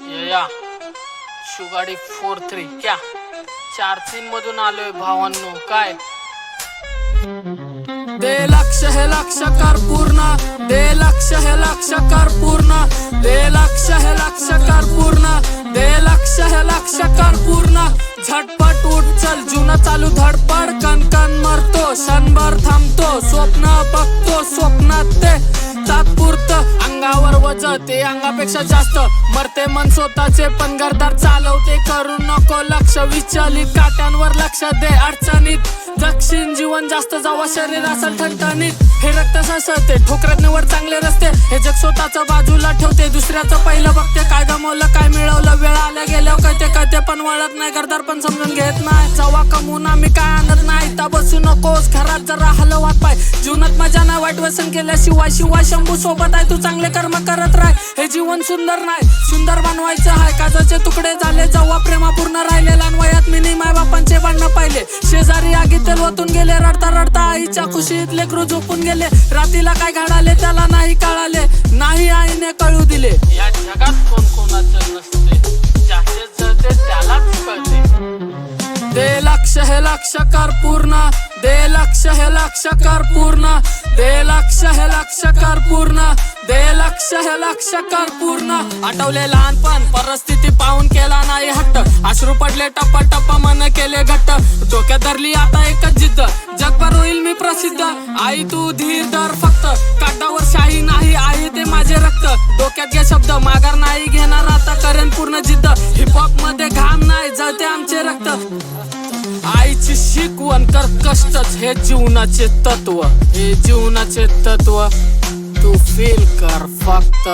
या शुगाडी 43 क्या 4-3 मधून आलोय भावांनो. काय दे लक्ष हे लक्ष कर पूर्ण, दे लक्ष हे लक्ष कर पूर्ण, दे लक्ष हे लक्ष कर पूर्ण, दे लक्ष हे लक्ष कर पूर्ण. झटपट उठ चल जुना चालू धडपड, कणकण मरतो क्षणभर थांबतो, स्वप्न बघतो स्वप्नात ते तात्पुरतं. अंगावर वज ते अंगापेक्षा जास्त, मरते मन स्वतःचे पण घरदार चालवते. करू नको लक्ष विचलित, काट्यांवर लक्ष दे अडचणीत जगशील जीवन जास्त जेव्हा शरीर असेल ठणठणीत. हे रक्त ससते ठोकरात निवड चांगले रस्ते, हे जग स्वतःच बाजूला ठेवते दुसऱ्याचं पहिलं बघते. काय गमवलं काय मिळवलं वेळ आल्या गेल्यावर कळते कळते पण वळत नाही, घरदार पण समजून घेत नाही. जेव्हा कमवून आम्ही काय आणत नाही तर बसू नकोस घरात जरा हलवात पाय. जीवनात मजा नाही वाईट व्यसन केल्याशिवाय, शिवाय शंभू सोबत आहे तू चांगले कर्म करत राह. हे जीवन सुंदर नाही सुंदर बनवायचं आहे, काजाचे तुकडे झाले जेव्हा प्रेमापूर्ण राहिले. लहान वयात मी माय बापांचे भांडणं पाहिले, शेजारी आगीत तेल ओतून गेले, रडता रडता आईच्या खुशीत लेकरू झोपून गेले. रातीला काय घडाले त्याला नाही कळाले, नाही आईने कळू दिले. या जगात कोण कोणाचं नसते, ज्याचे जळते त्यालाच कळते. दे लक्ष हे लक्ष कर पूर्ण, दे लक्ष हे लक्ष कर पूर्ण, दे लक्ष हे लक्ष कर पूर्ण, दे लक्ष हे लक्ष कर पूर्ण. आठवले लहानपण परिस्थिती पाहून केला नाही हट्ट, अश्रू पडले टप्पा टप्पा मन केले घट्ट. डोक्यात धरली आता एकच जिद्द, जगभर होईल मी प्रसिद्ध. आई तू धीर धर फक्त, काटावर शाही नाही आहे ते माझे रक्त. डोक्यात घे शब्द माघार नाही घेणार आता, करेन पूर्ण जिद्द. हिपहॉप मध्ये घाम नाही जळते आमचे रक्त. आईची शिकवण कर कष्टच हे जीवनाचे तत्व, हे जीवनाचे तत्व. तू फील कर फक्त.